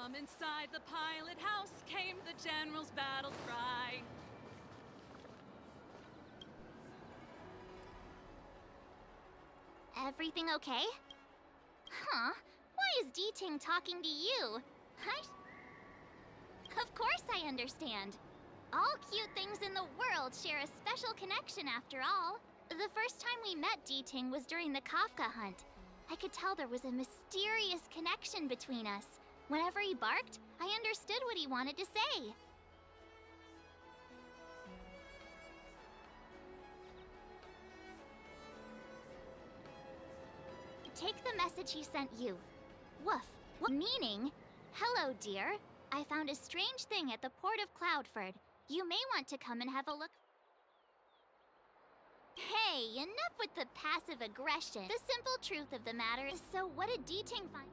From inside the pilot house came the general's battle cry. Everything okay? Huh? Why is D-Ting talking to you? Of course I understand. All cute things in the world share a special connection after all. The first time we met D-Ting was during the Kafka hunt. I could tell there was a mysterious connection between us. Whenever he barked, I understood what he wanted to say. Take the message he sent you. Woof. Meaning, hello, dear. I found a strange thing at the port of Cloudford. You may want to come and have a look. Hey, enough with the passive aggression. The simple truth of the matter is, so what did D-Ting find?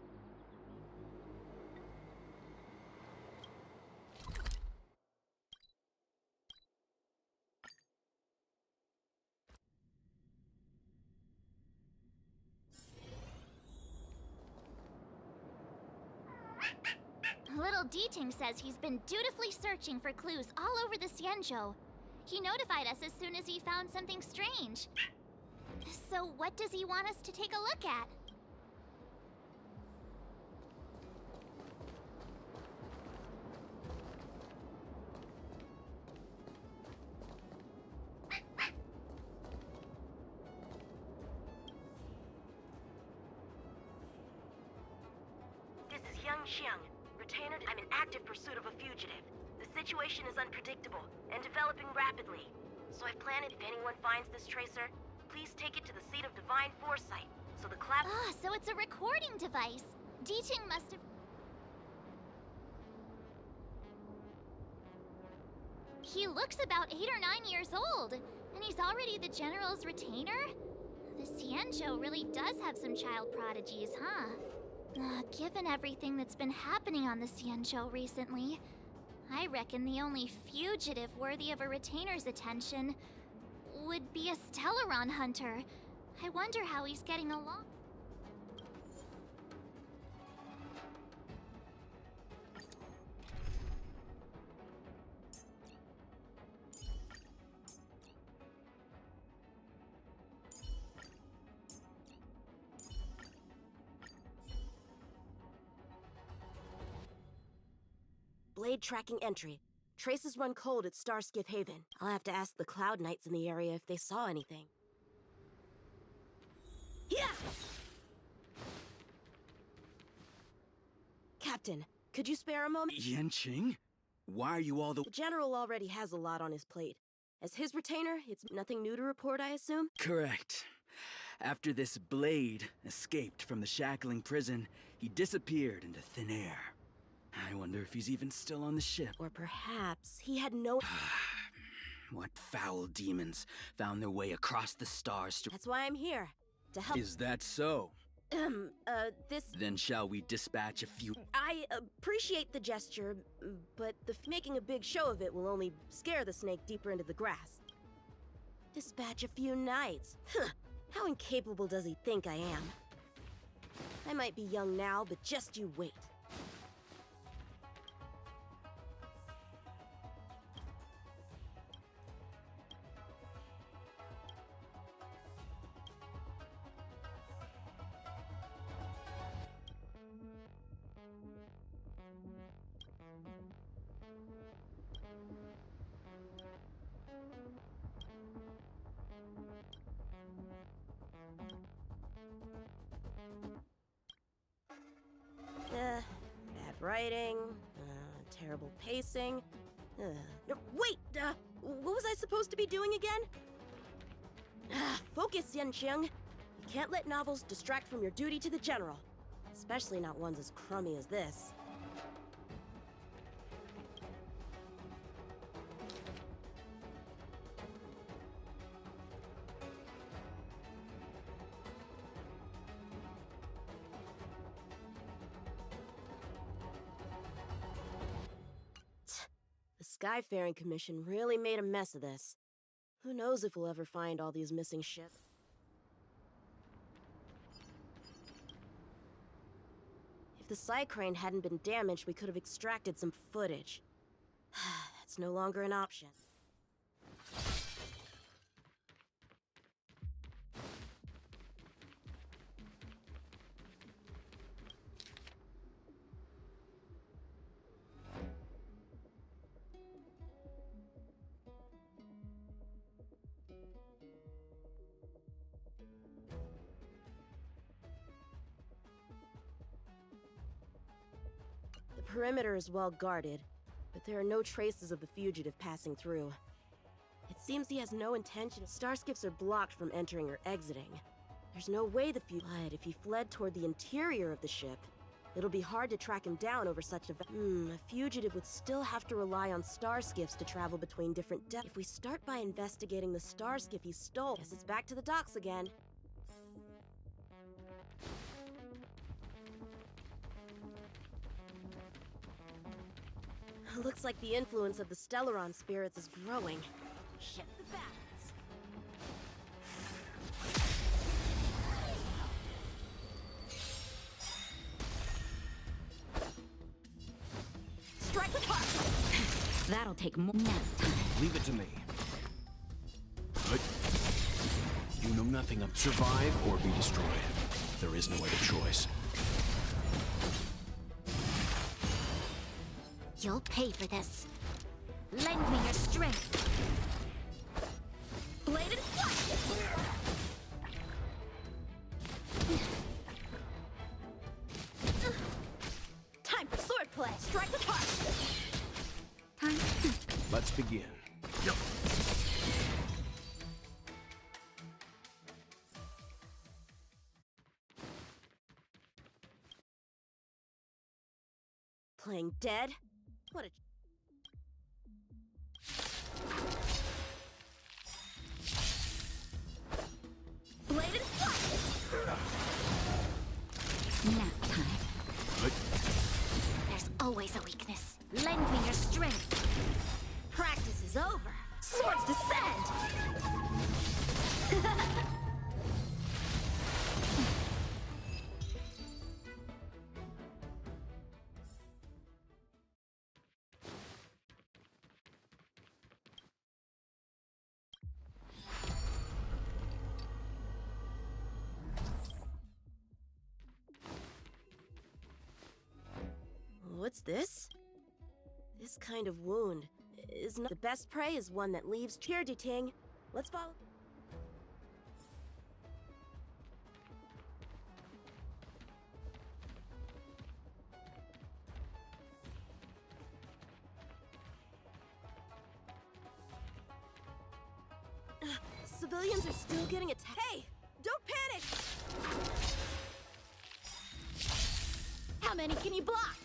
Little D-Ting says he's been dutifully searching for clues all over the Xianzhou. He notified us as soon as he found something strange. So what does he want us to take a look at? This is Young Xiang, retainer. I'm in active pursuit of a fugitive. The situation is unpredictable and developing rapidly. So I've planned if anyone finds this tracer, please take it to the seat of divine foresight. So the clap. Ah, so it's a recording device. D-Ting must have... He looks about 8 or 9 years old, and he's already the general's retainer? The Xianzhou really does have some child prodigies, huh? Given everything that's been happening on the Xianzhou recently, I reckon the only fugitive worthy of a retainer's attention would be a Stellaron hunter. I wonder how he's getting along. Blade tracking entry. Traces run cold at Starskiff Haven. I'll have to ask the Cloud Knights in the area if they saw anything. Yeah! Captain, could you spare a moment? Yanqing? Why are you all the... The General already has a lot on his plate. As his retainer, it's nothing new to report, I assume? Correct. After this Blade escaped from the shackling prison, he disappeared into thin air. I wonder if he's even still on the ship. Or perhaps he had no... What foul demons found their way across the stars to... That's why I'm here. To help... Is that so? This... Then shall we dispatch a few... I appreciate the gesture, but making a big show of it will only scare the snake deeper into the grass. Dispatch a few knights. Huh. How incapable does he think I am? I might be young now, but just you wait. Bad writing, terrible pacing. No, wait! What was I supposed to be doing again? Focus, Yanqing. You can't let novels distract from your duty to the General. Especially not ones as crummy as this. The Skyfaring Commission really made a mess of this. Who knows if we'll ever find all these missing ships? If the side crane hadn't been damaged, we could have extracted some footage. That's no longer an option. The perimeter is well guarded, but there are no traces of the fugitive passing through. It seems he has no intention. Starskiffs are blocked from entering or exiting. There's no way the fugitive. But if he fled toward the interior of the ship, it'll be hard to track him down over such a. A fugitive would still have to rely on starskiffs to travel between different depths. If we start by investigating the starskiff he stole, guess it's back to the docks again. Looks like the influence of the Stellaron spirits is growing. Shift the balance. Strike with heart! That'll take more time. Leave it to me. But you know nothing of survive or be destroyed. There is no other choice. You'll pay for this. Lend me your strength. Bladed flash! Time for swordplay. Strike with heart. Time. Let's begin. Playing dead? What a... Bladed flash! Nap time. But There's always a weakness. Lend me your strength. Practice is over. Swords descend! What's this? This kind of wound is not... The best prey is one that leaves... Here, Ting. Let's follow... Civilians are still getting attacked. Hey! Don't panic! How many can you block?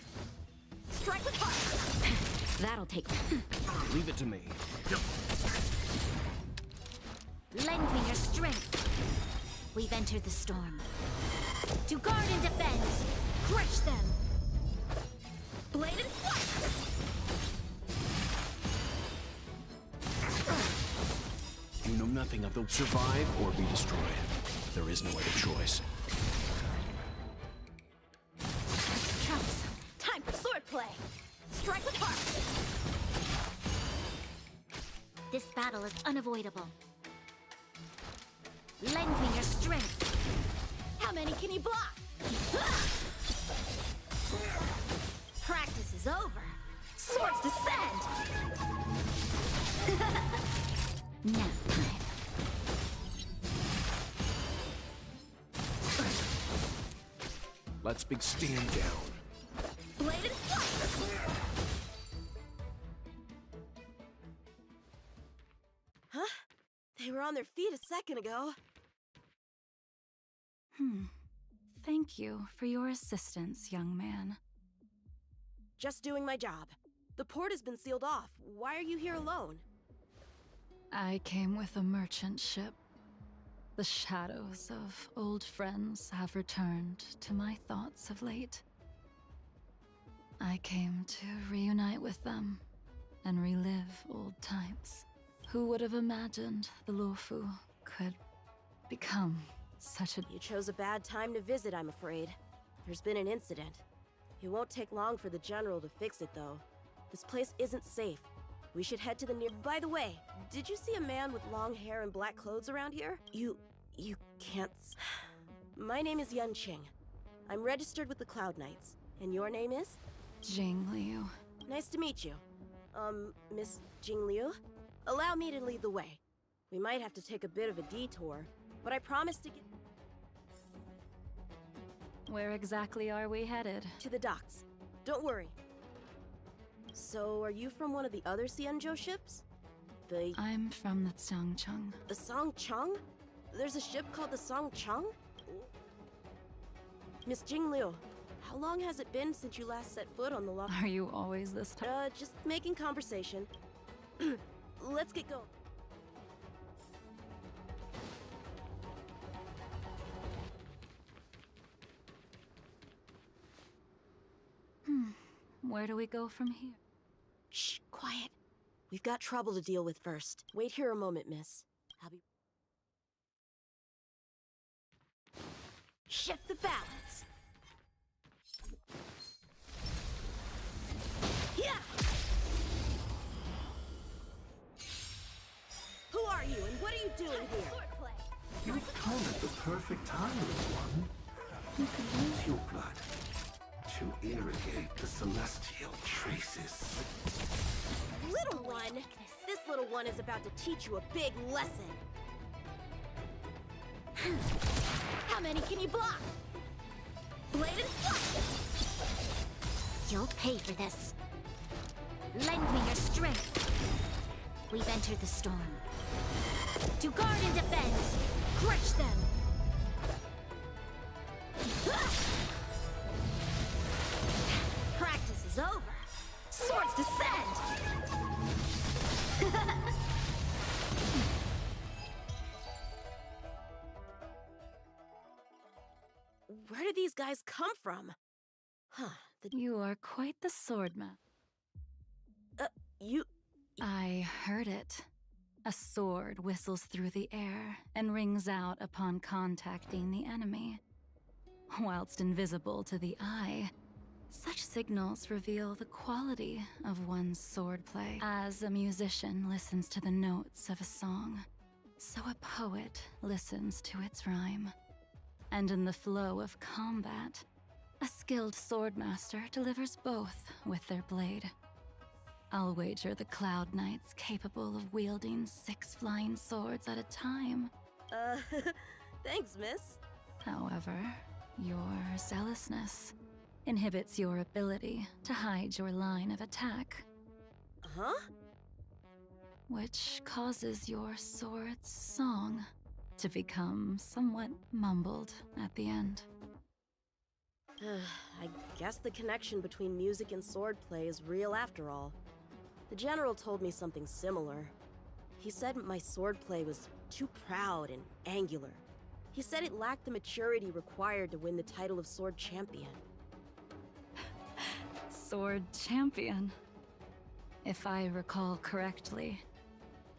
Strike with heart! That'll take. leave it to me. Lend me your strength. We've entered the storm. To guard and defend. Crush them. Bladed flash! You know nothing of the survive or be destroyed. There is no other choice. Troublesome. Time for swordplay. Strike with heart. This battle is unavoidable. Lend me your strength. How many can you block? Practice is over. Swords descend! Nap time. Let's stand down. Bladed flash! Huh? They were on their feet a second ago. Thank you for your assistance, young man. Just doing my job. The port has been sealed off. Why are you here alone? I came with a merchant ship. The shadows of old friends have returned to my thoughts of late. I came to reunite with them and relive old times. Who would have imagined the Luofu could become such a... You chose a bad time to visit, I'm afraid. There's been an incident. It won't take long for the General to fix it, though. This place isn't safe. We should head to the near... By the way, did you see a man with long hair and black clothes around here? You can't... My name is Yanqing. I'm registered with the Cloud Knights. And your name is? Jing Liu. Nice to meet you. Miss Jing Liu? Allow me to lead the way. We might have to take a bit of a detour, but I promise to get... Where exactly are we headed? to the docks. Don't worry. So, are you from one of the other Xianzhou ships? I'm from the Xiangcheng. The Songcheng? There's a ship called the Songcheng? Miss Jing Liu, how long has it been since you last set foot on the Are you always this type? Just making conversation. Let's get going. Where do we go from here? Shh, quiet. We've got trouble to deal with first. Wait here a moment, miss. I'll be... Shift the balance! Yeah! Who are you, and what are you doing here? You've come at the perfect time, little one. You can use your blood to irrigate the celestial traces. Little one! This little one is about to teach you a big lesson. How many can you block? Blade and flash! You'll pay for this. Lend me your strength. We've entered the storm. To guard and defend! Crush them! Practice is over. Swords descend! Where did these guys come from? Huh, You are quite the swordman. you... I heard it. A sword whistles through the air and rings out upon contacting the enemy. Whilst invisible to the eye, such signals reveal the quality of one's swordplay. As a musician listens to the notes of a song, so a poet listens to its rhyme. And in the flow of combat, a skilled swordmaster delivers both with their blade. I'll wager the Cloud Knights capable of wielding 6 flying swords at a time. Thanks, miss. However, your zealousness inhibits your ability to hide your line of attack, Huh? which causes your sword's song to become somewhat mumbled at the end. I guess the connection between music and swordplay is real after all. The General told me something similar. He said my swordplay was too proud and angular. He said it lacked the maturity required to win the title of Sword Champion. Sword Champion. If I recall correctly,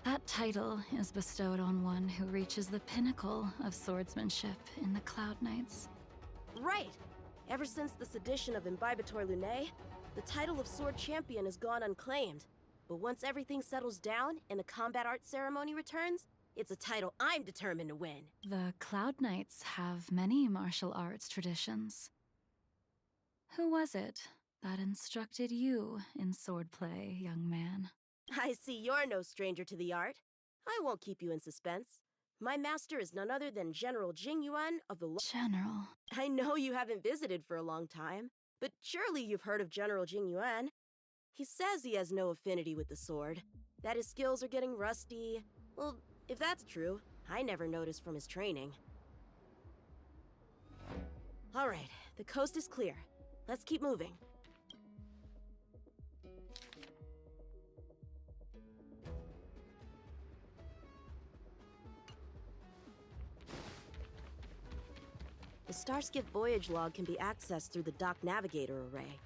that title is bestowed on one who reaches the pinnacle of swordsmanship in the Cloud Knights. Right! Ever since the sedition of Imbibitor Lunae, the title of Sword Champion has gone unclaimed. But once everything settles down and the combat art ceremony returns, it's a title I'm determined to win. The Cloud Knights have many martial arts traditions. Who was it that instructed you in swordplay, young man? I see you're no stranger to the art. I won't keep you in suspense. My master is none other than General Jingyuan of the... General. I know you haven't visited for a long time, but surely you've heard of General Jingyuan. He says he has no affinity with the sword, that his skills are getting rusty. Well, if that's true, I never noticed from his training. All right, the coast is clear. Let's keep moving. The Starskip voyage log can be accessed through the dock navigator array.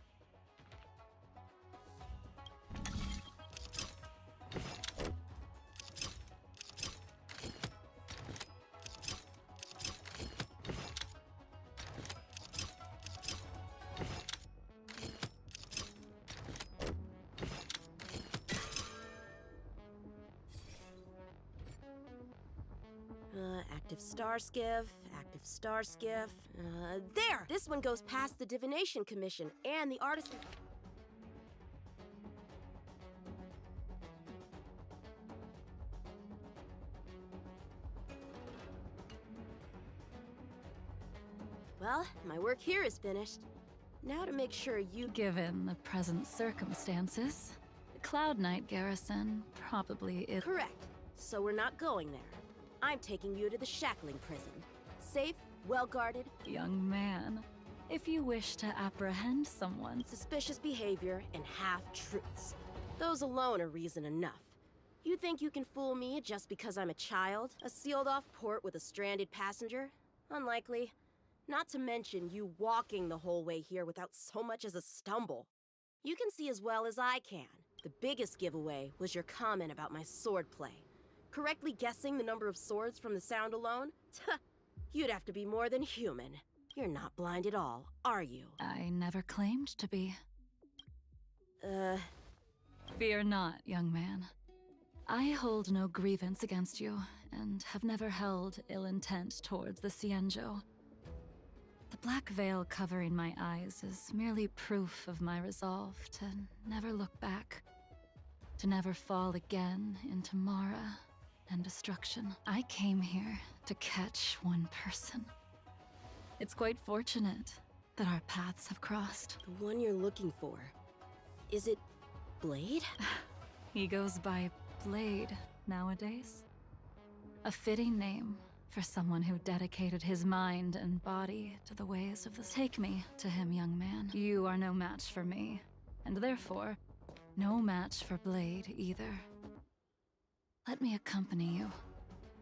Active star skiff, active star skiff. There! This one goes past the Divination Commission and the Artisan... Well, my work here is finished. Now to make sure you... Given the present circumstances, the Cloud Knight garrison probably is... Correct. So we're not going there. I'm taking you to the shackling prison. Safe, well-guarded, Young man, if you wish to apprehend someone... suspicious behavior, and half-truths. Those alone are reason enough. You think you can fool me just because I'm a child? A sealed-off port with a stranded passenger? Unlikely. Not to mention you walking the whole way here without so much as a stumble. You can see as well as I can. The biggest giveaway was your comment about my swordplay. Correctly guessing the number of swords from the sound alone? You'd have to be more than human. You're not blind at all, are you? I never claimed to be. Fear not, young man. I hold no grievance against you, and have never held ill intent towards the Xianzhou. The black veil covering my eyes is merely proof of my resolve to never look back, to never fall again into Mara and destruction. I came here to catch one person. It's quite fortunate that our paths have crossed. The one you're looking for. Is it Blade? He goes by Blade nowadays. A fitting name for someone who dedicated his mind and body to the ways of the... Take me to him, young man. You are no match for me, and therefore, no match for Blade either. Let me accompany you.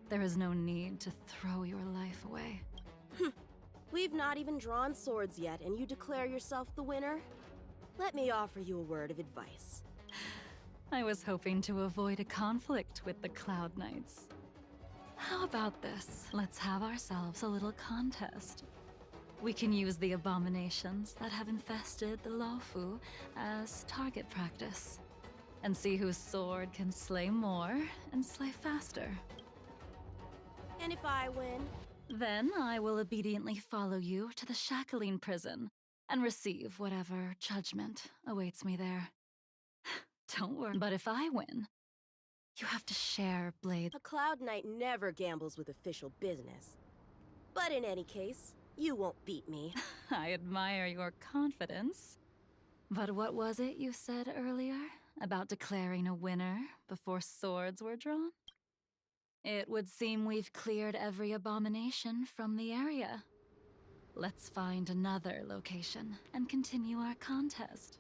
There is no need to throw your life away. We've not even drawn swords yet, and you declare yourself the winner? Let me offer you a word of advice. I was hoping to avoid a conflict with the Cloud Knights. How about this? Let's have ourselves a little contest. We can use the abominations that have infested the Luofu as target practice, and see whose sword can slay more and slay faster. And if I win? Then I will obediently follow you to the shackling prison and receive whatever judgment awaits me there. Don't worry. But if I win, you have to share Blade. A Cloud Knight never gambles with official business. But in any case, you won't beat me. I admire your confidence. But what was it you said earlier about declaring a winner before swords were drawn? It would seem we've cleared every abomination from the area. Let's find another location and continue our contest.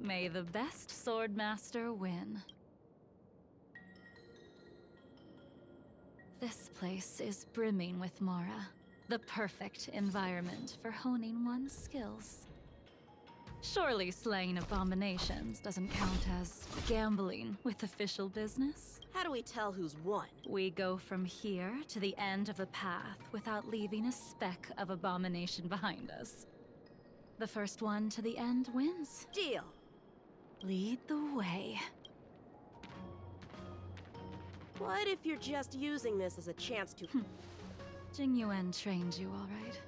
May the best swordmaster win. This place is brimming with Mara, the perfect environment for honing one's skills. Surely slaying abominations doesn't count as gambling with official business? How do we tell who's won? We go from here to the end of the path without leaving a speck of abomination behind us. The first one to the end wins. Deal. Lead the way. What if you're just using this as a chance to... Jing Yuan trained you, all right?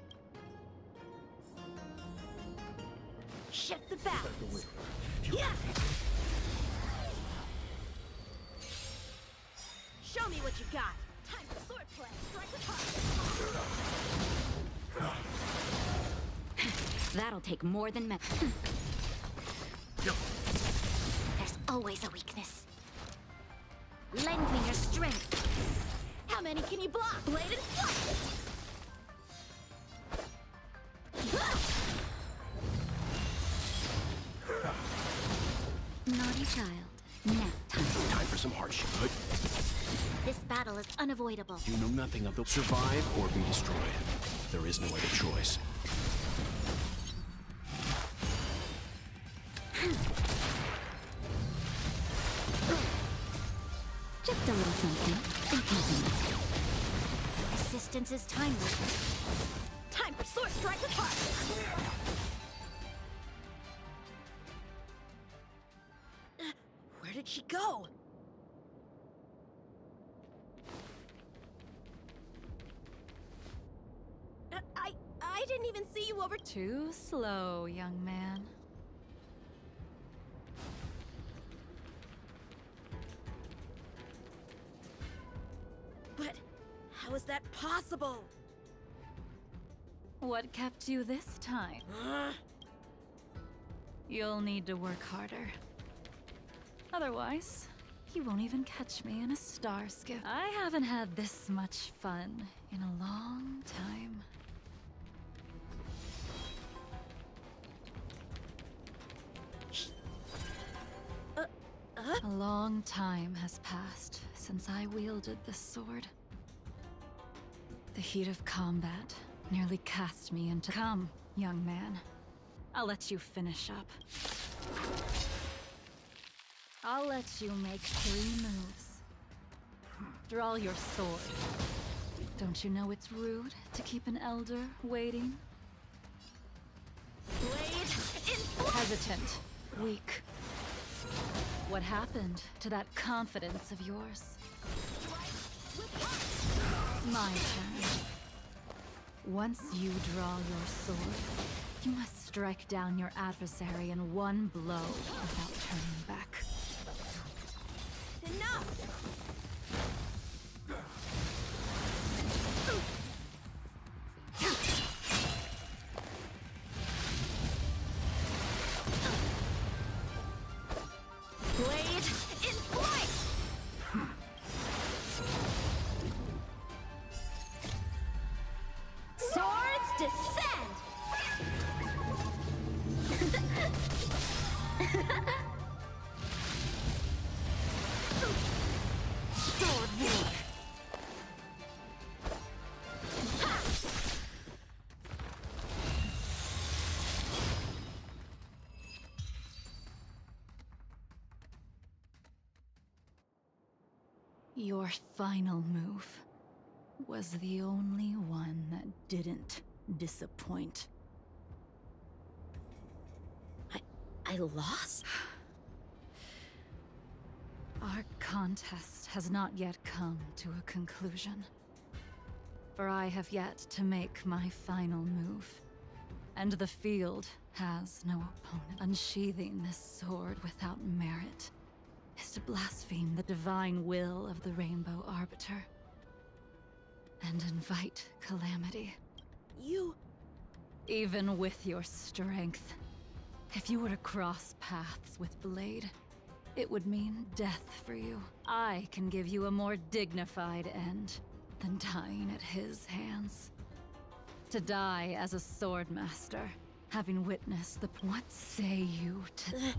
Shift the balance. Yeah! Show me what you got. Time for swordplay. Strike with heart. That'll take more than metal. There's always a weakness. Lend me your strength. How many can you block? Blade and flush! Naughty child. Nap time. Time for some hardship. This battle is unavoidable. You know nothing of the survive or be destroyed. There is no other choice. Just a little something. Resistance is timeless. Time for sword strike with heart! she go? I didn't even see you over. Too slow, young man. But how is that possible? What kept you this time? You'll need to work harder. Otherwise, you won't even catch me in a star skiff. I haven't had this much fun in a long time. A long time has passed since I wielded this sword. The heat of combat nearly cast me into... Come, young man. I'll let you finish up. I'll let you make 3 moves. Draw your sword. Don't you know it's rude to keep an elder waiting? Blade in... Hesitant. Weak. What happened to that confidence of yours? My turn. Once you draw your sword, you must strike down your adversary in one blow without turning back. Enough! Blade in flight! Swords descend! Sword walk! Your final move was the only one that didn't disappoint. I lost? Our contest has not yet come to a conclusion. For I have yet to make my final move. And the field has no opponent. Unsheathing this sword without merit is to blaspheme the divine will of the Rainbow Arbiter. And invite calamity. You... Even with your strength, if you were to cross paths with Blade, it would mean death for you. I can give you a more dignified end than dying at his hands. To die as a swordmaster, having witnessed the... What say you to...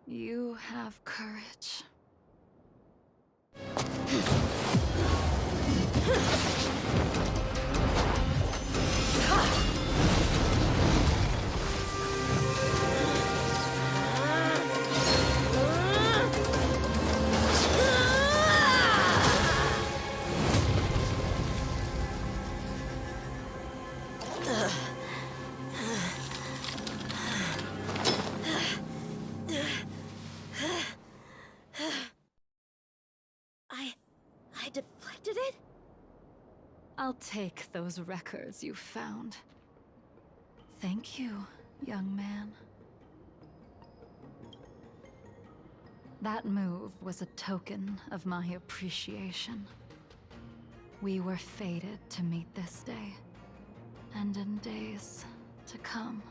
You have courage. I deflected it? I'll take those records you found. Thank you, young man. That move was a token of my appreciation. We were fated to meet this day, and in days to come.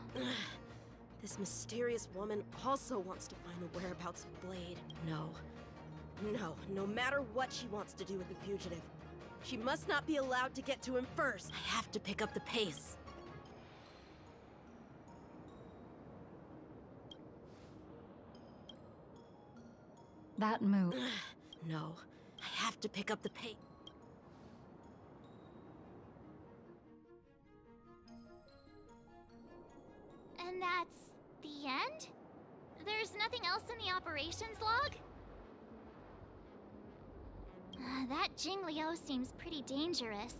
This mysterious woman also wants to find the whereabouts of Blade. No matter what she wants to do with the fugitive, she must not be allowed to get to him first. I have to pick up the pace. That move... No, I have to pick up the pace. operations log? That Jing Liu seems pretty dangerous.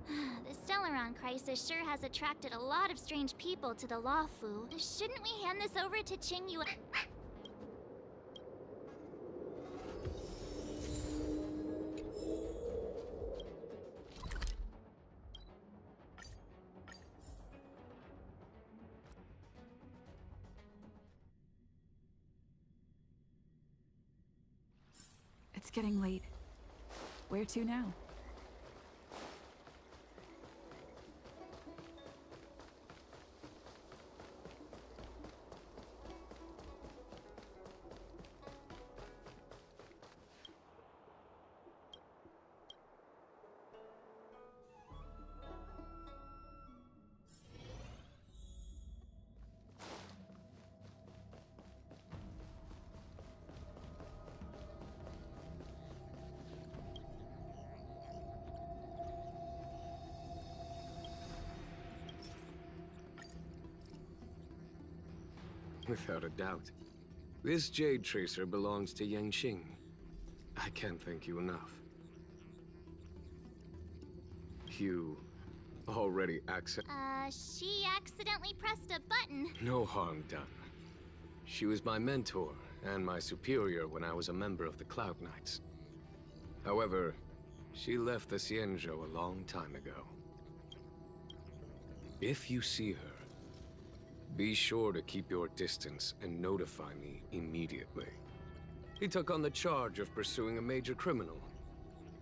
The Stellaron crisis sure has attracted a lot of strange people to the Lawfu. Shouldn't we hand this over to Qing Yu? It's getting late. Where to now? Without a doubt. This Jade Tracer belongs to Yangqing. I can't thank you enough. You already accept... She accidentally pressed a button. No harm done. She was my mentor and my superior when I was a member of the Cloud Knights. However, she left the Xianzhou a long time ago. If you see her, be sure to keep your distance and notify me immediately. He took on the charge of pursuing a major criminal.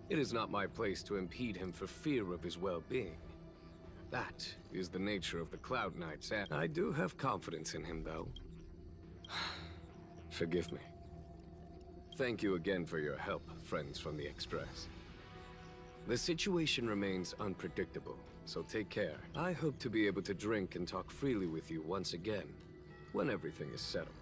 It is not my place to impede him for fear of his well-being. That is the nature of the Cloud Knights, and I do have confidence in him, though. Forgive me. Thank you again for your help, friends from the Express. The situation remains unpredictable, so take care. I hope to be able to drink and talk freely with you once again, when everything is settled.